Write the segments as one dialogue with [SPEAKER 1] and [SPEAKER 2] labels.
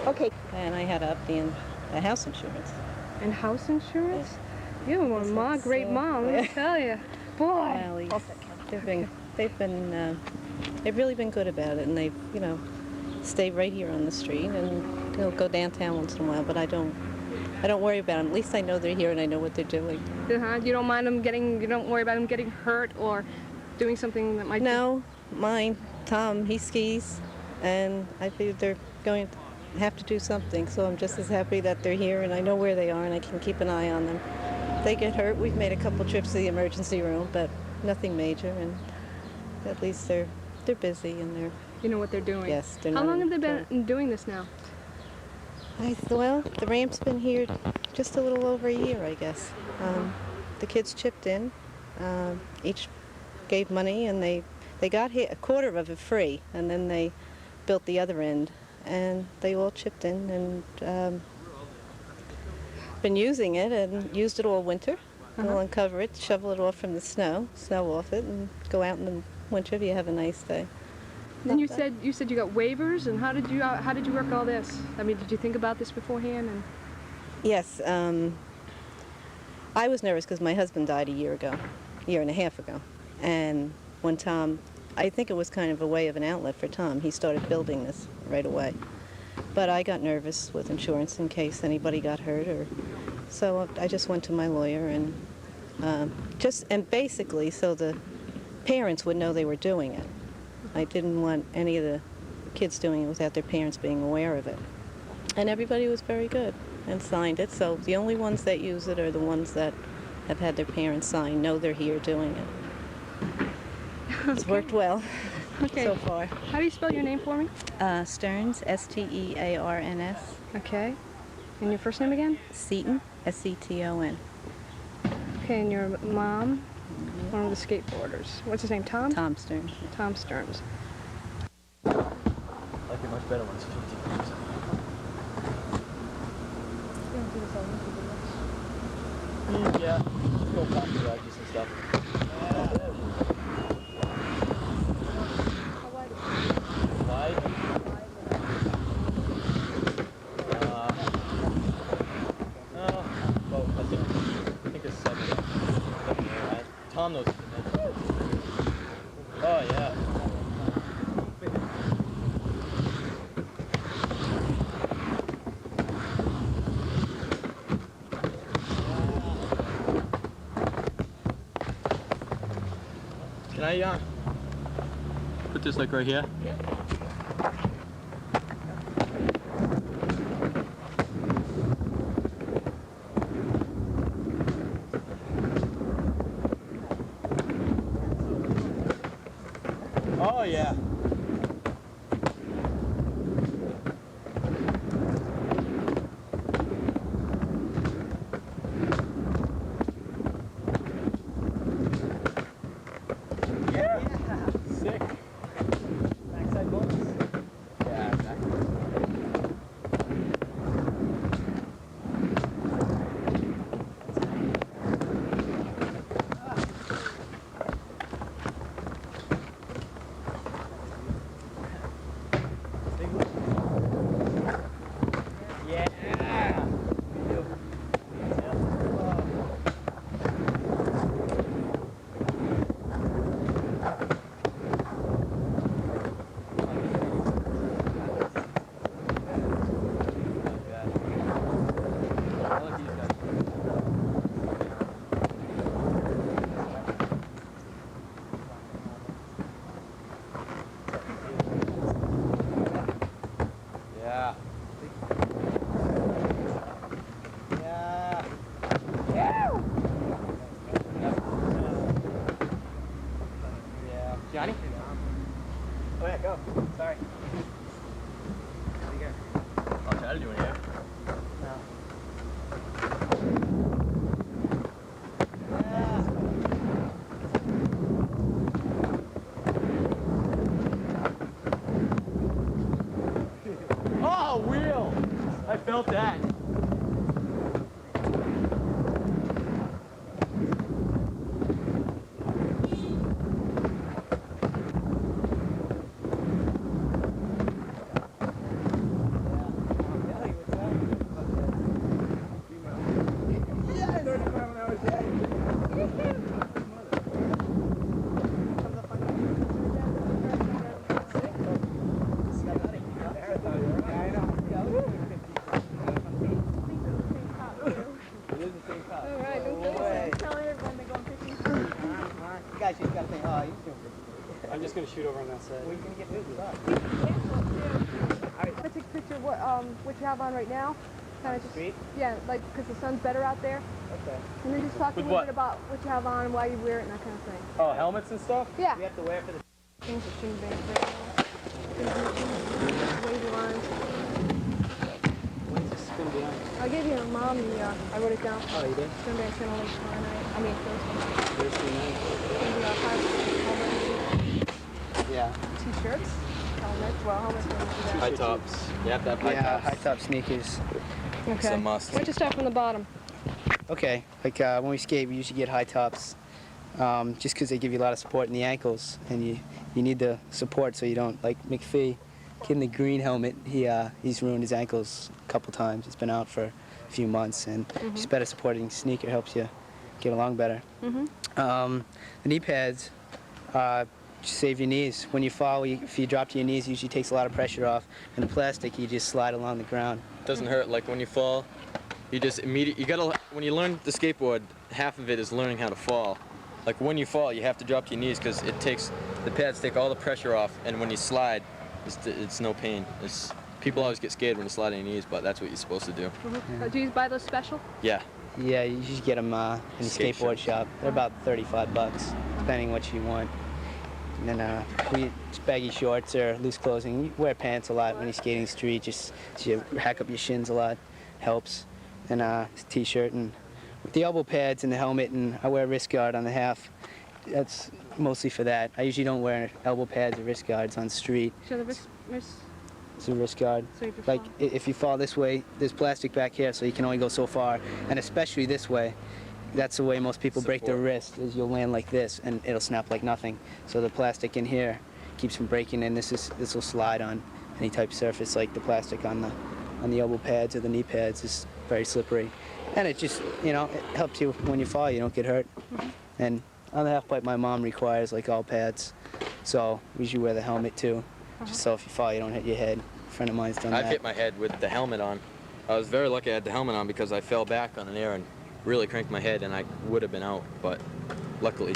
[SPEAKER 1] Okay. And I had to up the house insurance.
[SPEAKER 2] And house insurance?
[SPEAKER 1] Yes.
[SPEAKER 2] You're one great mom, let me tell you. Boy.
[SPEAKER 1] Well, they've really been good about it, and they've, you know, stayed right here on the street, and they'll go downtown once in a while, but I don't worry about them. At least I know they're here and I know what they're doing.
[SPEAKER 2] You don't mind them you don't worry about them getting hurt or doing something that might...
[SPEAKER 1] No, mine, Tom, he skis, and I think they're going to have to do something, so I'm just as happy that they're here and I know where they are and I can keep an eye on them. If they get hurt, we've made a couple trips to the emergency room, but nothing major, and at least they're busy and they're...
[SPEAKER 2] You know what they're doing?
[SPEAKER 1] Yes.
[SPEAKER 2] How long have they been doing this now?
[SPEAKER 1] Well, the ramp's been here just a little over a year, I guess. The kids chipped in, each gave money, and they got hit a quarter of it free, and then they built the other end, and they all chipped in and been using it and used it all winter. We'll uncover it, shovel it off from the snow off it, and go out in the winter if you have a nice day.
[SPEAKER 2] Then you said you got waivers, and how did you work all this? I mean, did you think about this beforehand? And
[SPEAKER 1] yes, I was nervous because my husband died a year and a half ago, and when Tom, I think it was kind of a way of an outlet for Tom. He started building this right away, but I got nervous with insurance in case anybody got hurt, so I just went to my lawyer and basically so the parents would know they were doing it. I didn't want any of the kids doing it without their parents being aware of it. And everybody was very good and signed it, so the only ones that use it are the ones that have had their parents sign, know they're here doing it. It's worked well so far.
[SPEAKER 2] How do you spell your name for me?
[SPEAKER 1] Stearns, Stearns.
[SPEAKER 2] Okay. And your first name again?
[SPEAKER 1] Seton, Seton.
[SPEAKER 2] Okay, and your mom? One of the skateboarders. What's his name, Tom?
[SPEAKER 1] Tom Stearns.
[SPEAKER 2] Tom Stearns.
[SPEAKER 3] I like it much better when it's 15%. Yeah, just go past the edges and stuff. Wide? Well, I think it's 7. Tom knows the dimensions. Oh, yeah. Can I put this like right here? Yeah. Oh, yeah. Sick. Backside bonus. Yeah, exactly. Johnny? Oh yeah, go. Sorry. I felt that.
[SPEAKER 4] I'm just gonna shoot over on that side.
[SPEAKER 2] Let's take a picture of what you have on right now. Kind of just, yeah, like because the sun's better out there.
[SPEAKER 4] Okay.
[SPEAKER 2] And then just talk a
[SPEAKER 3] With
[SPEAKER 2] little
[SPEAKER 3] what?
[SPEAKER 2] bit about what you have on, why you wear it, and that kind of thing.
[SPEAKER 3] Oh, helmets and stuff?
[SPEAKER 2] Yeah.
[SPEAKER 4] We have to wear for the.
[SPEAKER 2] Things are string bands right now. Wavy lines.
[SPEAKER 4] When's this gonna be on?
[SPEAKER 2] I gave you a mom I wrote it down.
[SPEAKER 4] Oh, you did?
[SPEAKER 2] String band's gonna leave tomorrow night. I mean Thursday.
[SPEAKER 4] Thursday night.
[SPEAKER 2] Gonna be
[SPEAKER 4] Yeah.
[SPEAKER 2] t-shirts, helmets. Well, helmets gonna do that.
[SPEAKER 3] High tops. You have to have high
[SPEAKER 4] Yeah,
[SPEAKER 3] tops.
[SPEAKER 4] high top sneakers.
[SPEAKER 2] Okay.
[SPEAKER 3] It's a must.
[SPEAKER 2] Why don't you start from the bottom?
[SPEAKER 4] Okay, like when we skate, we usually get high tops, just because they give you a lot of support in the ankles, and you need the support so you don't, like McPhee, kid in the green helmet, he's ruined his ankles a couple times. It's been out for a few months, and just better supporting sneaker helps you get along better. The knee pads save your knees. When you fall, if you drop to your knees, it usually takes a lot of pressure off, and the plastic, you just slide along the ground.
[SPEAKER 3] Doesn't hurt. Like when you fall, you just when you learn the skateboard, half of it is learning how to fall. Like when you fall, you have to drop to your knees because the pads take all the pressure off, and when you slide, it's no pain. People always get scared when you slide on your knees, but that's what you're supposed to do.
[SPEAKER 2] Do you buy those special?
[SPEAKER 3] Yeah.
[SPEAKER 4] Yeah, you just get them in a
[SPEAKER 3] Skate
[SPEAKER 4] skateboard shop. They're about $35, depending what you want. And then baggy shorts or loose clothing. You wear pants a lot when you're skating the street, just so you hack up your shins a lot, helps. And t-shirt and with the elbow pads and the helmet, and I wear a wrist guard on the half. That's mostly for that. I usually don't wear elbow pads or wrist guards on the street.
[SPEAKER 2] Show the wrist.
[SPEAKER 4] It's a wrist guard.
[SPEAKER 2] So if you
[SPEAKER 4] Like
[SPEAKER 2] fall.
[SPEAKER 4] if you fall this way, there's plastic back here, so you can only go so far. And especially this way, that's the way most people break their wrist. Is you'll land like this, and it'll snap like nothing. So the plastic in here keeps from breaking, and this will slide on any type of surface. Like the plastic on the elbow pads or the knee pads is very slippery, and it just it helps you when you fall. You don't get hurt. And on the half pipe, my mom requires like all pads, so we usually wear the helmet too. Just so if you fall, you don't hit your head. A friend of mine's done that.
[SPEAKER 3] I've hit my head with the helmet on. I was very lucky I had the helmet on because I fell back on an air and really cranked my head, and I would have been out, but luckily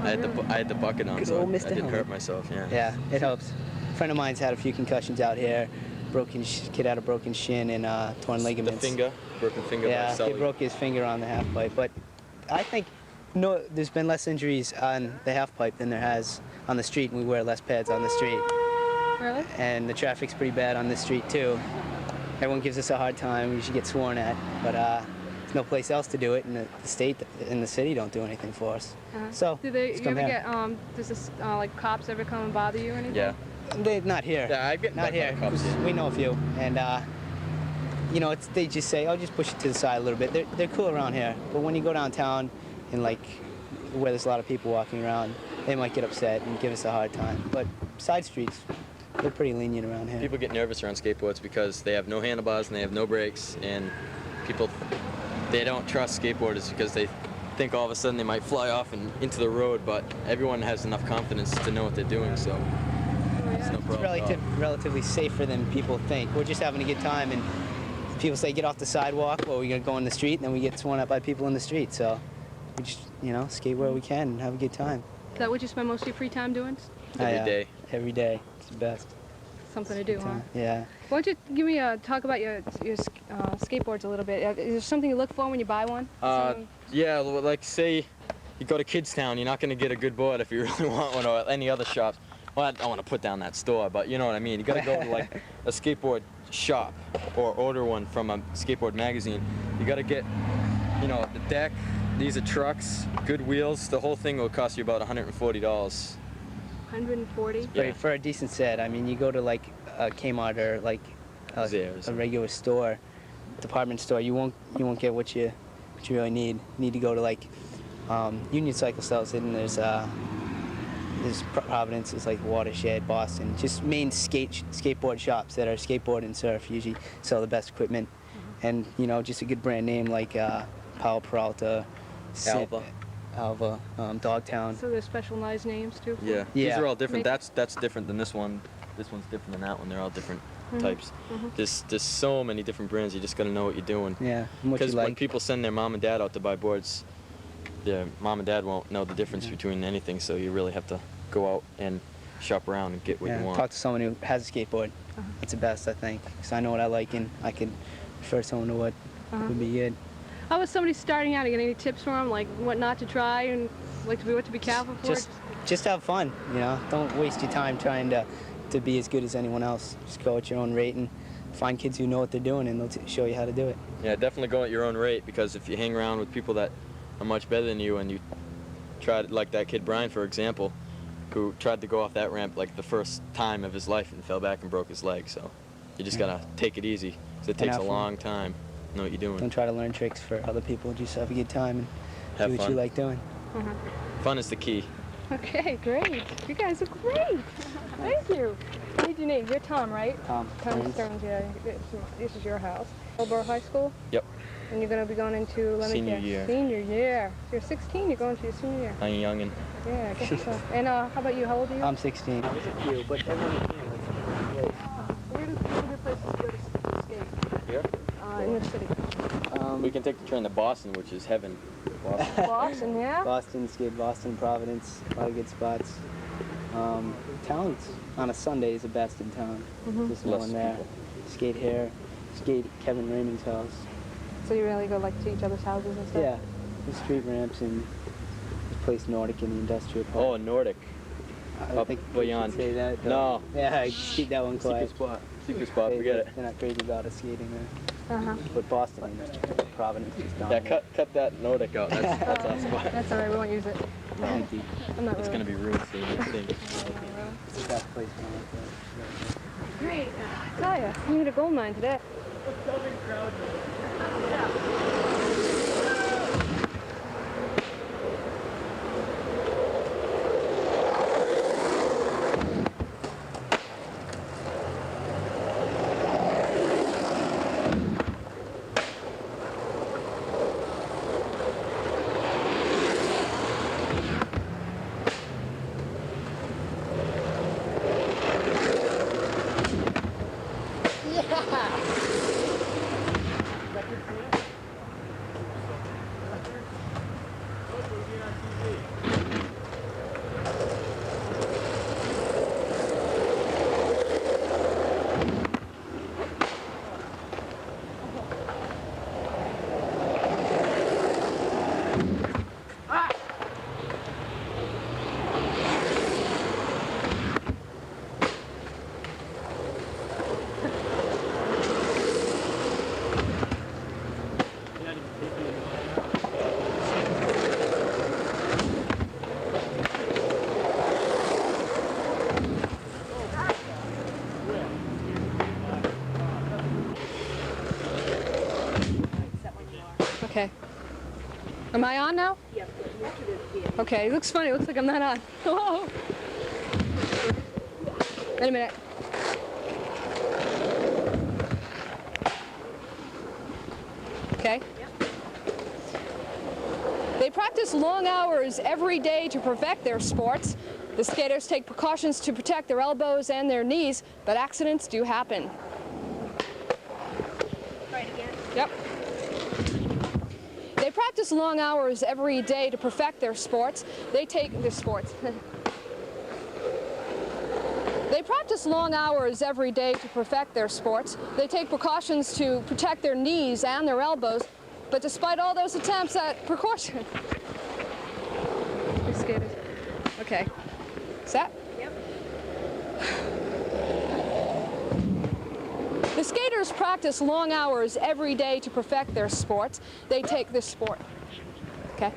[SPEAKER 3] I had the bucket on,
[SPEAKER 4] Good
[SPEAKER 3] so
[SPEAKER 4] old
[SPEAKER 3] I
[SPEAKER 4] Mr.
[SPEAKER 3] didn't
[SPEAKER 4] Helmet.
[SPEAKER 3] hurt myself. Yeah.
[SPEAKER 4] Yeah, it helps. A friend of mine's had a few concussions out here. Kid had a broken shin and torn
[SPEAKER 3] The
[SPEAKER 4] ligaments.
[SPEAKER 3] broken finger.
[SPEAKER 4] Yeah,
[SPEAKER 3] by Sully.
[SPEAKER 4] he broke his finger on the half pipe. But I think there's been less injuries on the half pipe than there has on the street, and we wear less pads on the street.
[SPEAKER 2] Really?
[SPEAKER 4] And the traffic's pretty bad on the street too. Everyone gives us a hard time. We usually get sworn at, but there's no place else to do it, and the state and the city don't do anything for us. So
[SPEAKER 2] Do they?
[SPEAKER 4] let's
[SPEAKER 2] You
[SPEAKER 4] come
[SPEAKER 2] ever
[SPEAKER 4] here.
[SPEAKER 2] get does this like cops ever come and bother you or anything?
[SPEAKER 3] Yeah.
[SPEAKER 4] Not here.
[SPEAKER 3] Yeah, I get
[SPEAKER 4] Not here.
[SPEAKER 3] cops.
[SPEAKER 4] 'Cause we know a few, and they just say, "Oh, just push it to the side a little bit." They're cool around here, but when you go downtown and like where there's a lot of people walking around, they might get upset and give us a hard time. But side streets, they're pretty lenient around here.
[SPEAKER 3] People get nervous around skateboards because they have no handlebars and they have no brakes, and they don't trust skateboarders because they think all of a sudden they might fly off and into the road, but everyone has enough confidence to know what they're doing, so it's no problem. at all.
[SPEAKER 4] Relatively safer than people think. We're just having a good time, and people say get off the sidewalk, or we're gonna go in the street, and then we get sworn at by people in the street. So we just skate where we can and have a good time.
[SPEAKER 2] Is that what you spend most of your free time doing?
[SPEAKER 3] Every day.
[SPEAKER 4] Every day, it's the best.
[SPEAKER 2] Something to do, huh?
[SPEAKER 4] Yeah.
[SPEAKER 2] Why don't you give me talk about your skateboards a little bit? Is there something you look for when you buy one?
[SPEAKER 3] Yeah, like say you go to Kidstown, you're not going to get a good board if you really want one, or any other shops. Well, I don't want to put down that store, but you know what I mean. You got to go to like a skateboard shop or order one from a skateboard magazine. You got to get, the deck. These are trucks, good wheels. The whole thing will cost you about $140.
[SPEAKER 2] 140.
[SPEAKER 3] Yeah.
[SPEAKER 4] For a decent set, I mean, you go to like a Kmart or like
[SPEAKER 3] Zaire's.
[SPEAKER 4] a regular store, department store, you won't get what you really need. You need to go to like Union Cycle sells it, and there's Providence, there's like Watershed, Boston, just main skateboard shops that are skateboard and surf usually sell the best equipment, and just a good brand name like Powell Peralta, Alva, Dogtown.
[SPEAKER 2] So there's specialized names too?
[SPEAKER 3] Yeah.
[SPEAKER 4] Yeah.
[SPEAKER 3] These are all different. That's different than this one. This one's different than that one. They're all different types. There's so many different brands. You just got to know what you're doing.
[SPEAKER 4] Yeah, and what you
[SPEAKER 3] Because
[SPEAKER 4] like.
[SPEAKER 3] when people send their mom and dad out to buy boards, their mom and dad won't know the difference between anything. So you really have to go out and shop around and get what you want.
[SPEAKER 4] Talk to someone who has a skateboard. That's the best, I think, because I know what I like, and I could refer someone to what would be good.
[SPEAKER 2] How was somebody starting out? You get any tips for them, like what not to try and what to be careful for?
[SPEAKER 4] Just have fun, Don't waste your time trying to be as good as anyone else. Just go at your own rate and find kids who know what they're doing, and they'll show you how to do it.
[SPEAKER 3] Yeah, definitely go at your own rate, because if you hang around with people that are much better than you, and you try to, like that kid Brian, for example, who tried to go off that ramp like the first time of his life and fell back and broke his leg. So you just gotta take it easy, because it takes a long time. Know what you're doing.
[SPEAKER 4] Don't try to learn tricks for other people. Just have a good time and
[SPEAKER 3] Have
[SPEAKER 4] do what
[SPEAKER 3] fun.
[SPEAKER 4] you like doing.
[SPEAKER 3] Fun is the key.
[SPEAKER 2] Okay, great. You guys are great. Thank you. What is your name? You're Tom, right?
[SPEAKER 4] Tom
[SPEAKER 2] Stearns,
[SPEAKER 4] Stearns.
[SPEAKER 2] yeah. This is your house. Attleboro High School?
[SPEAKER 3] Yep.
[SPEAKER 2] And you're going to be going into,
[SPEAKER 3] Senior year.
[SPEAKER 2] Senior year. So you're 16, you're going to your senior year.
[SPEAKER 3] I'm young and
[SPEAKER 2] Yeah, I guess so. And how about you? How old are you?
[SPEAKER 4] I'm 16.
[SPEAKER 2] Where do good places to go to skate?
[SPEAKER 3] here.
[SPEAKER 2] In the city.
[SPEAKER 3] We can take the train to Boston, which is heaven. Boston.
[SPEAKER 2] Boston, yeah?
[SPEAKER 4] Boston, skate Boston, Providence, a lot of good spots. Towns on a Sunday is the best in town. Just no
[SPEAKER 3] Less
[SPEAKER 4] one there.
[SPEAKER 3] people.
[SPEAKER 4] Skate here, skate Kevin Raymond's house.
[SPEAKER 2] So you really go like to each other's houses and stuff?
[SPEAKER 4] Yeah, the street ramps and this place Nordic in the industrial park.
[SPEAKER 3] Oh, Nordic.
[SPEAKER 4] I
[SPEAKER 3] up
[SPEAKER 4] think
[SPEAKER 3] beyond.
[SPEAKER 4] you should say that.
[SPEAKER 3] No.
[SPEAKER 4] Yeah, keep that one quiet.
[SPEAKER 3] Secret spot. Forget it.
[SPEAKER 4] They're not crazy about us skating there.
[SPEAKER 2] Uh-huh.
[SPEAKER 4] But Boston, Providence is
[SPEAKER 3] Yeah,
[SPEAKER 4] dominant.
[SPEAKER 3] cut that Nordic out. That's our spot.
[SPEAKER 2] That's all right, we won't use it.
[SPEAKER 4] Empty.
[SPEAKER 2] I'm not
[SPEAKER 3] It's
[SPEAKER 2] really.
[SPEAKER 3] gonna be ruined soon. I think.
[SPEAKER 4] It's the best place to live.
[SPEAKER 2] Great. I tell ya, you need a gold mine today. Okay. Am I on now?
[SPEAKER 5] Yeah,
[SPEAKER 2] Okay, it looks funny. It looks like I'm not on. Whoa. Wait a minute. Okay. They practice long hours every day to perfect their sports. The skaters take precautions to protect their elbows and their knees, but accidents do happen.
[SPEAKER 5] Right again.
[SPEAKER 2] Yep. They practice long hours every day to perfect their sports. They take their sports. They practice long hours every day to perfect their sports. They take precautions to protect their knees and their elbows, but despite all those attempts at precaution. These skaters. Okay. Set?
[SPEAKER 5] Yep.
[SPEAKER 2] The skaters practice long hours every day to perfect their sports. They take this sport. Okay?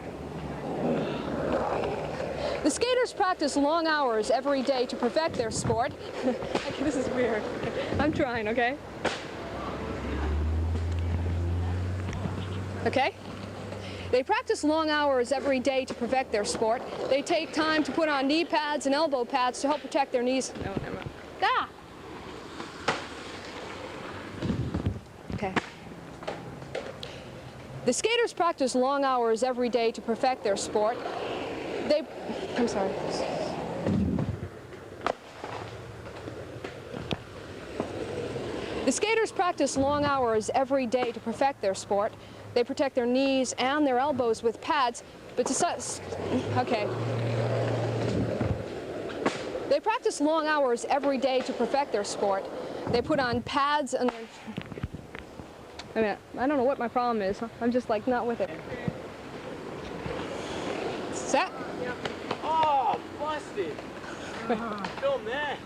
[SPEAKER 2] The skaters practice long hours every day to perfect their sport. Okay, this is weird. I'm trying, okay? Okay? They practice long hours every day to perfect their sport. They take time to put on knee pads and elbow pads to help protect their knees. No, never mind. Ah! Okay. The skaters practice long hours every day to perfect their sport. I'm sorry. The skaters practice long hours every day to perfect their sport. They protect their knees and their elbows with pads, but okay. They practice long hours every day to perfect their sport. They put on pads and I mean, I don't know what my problem is. I'm just like not with it. Set.
[SPEAKER 3] Oh, busted. Film that.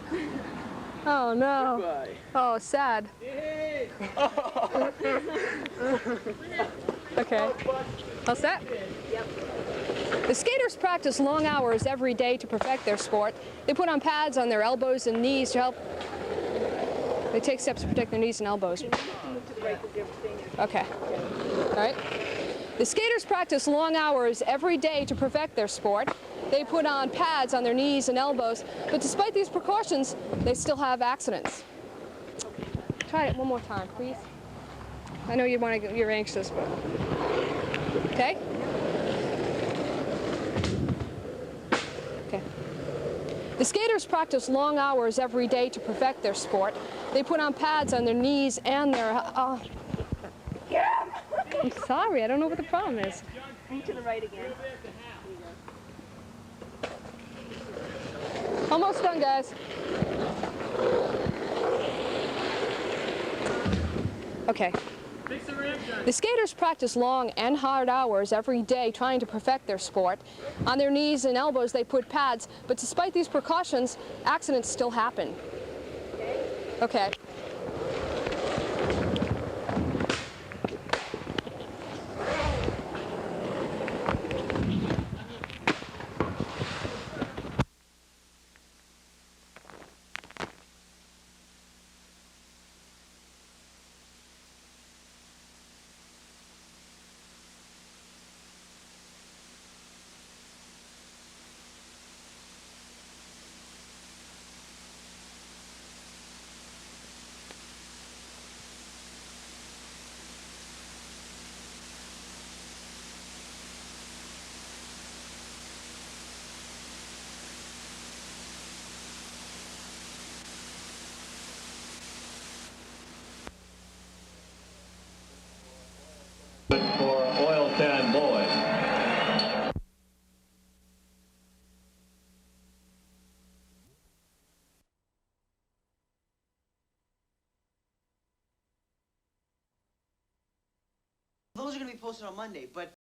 [SPEAKER 2] Oh no.
[SPEAKER 3] Goodbye.
[SPEAKER 2] Oh, sad. Okay. All set? Yep. The skaters practice long hours every day to perfect their sport. They put on pads on their elbows and knees to help. They take steps to protect their knees and elbows. Okay. All right. The skaters practice long hours every day to perfect their sport. They put on pads on their knees and elbows, but despite these precautions, they still have accidents. Try it one more time, please. I know you're anxious, but okay? Okay. The skaters practice long hours every day to perfect their sport. They put on pads on their knees and their I'm sorry, I don't know what the problem is.
[SPEAKER 5] And to the right again.
[SPEAKER 2] Almost done, guys. Okay. The skaters practice long and hard hours every day trying to perfect their sport. On their knees and elbows they put pads, but despite these precautions, accidents still happen. Okay.
[SPEAKER 6] For Oil Can Boys.
[SPEAKER 7] Those are going to be posted on Monday, but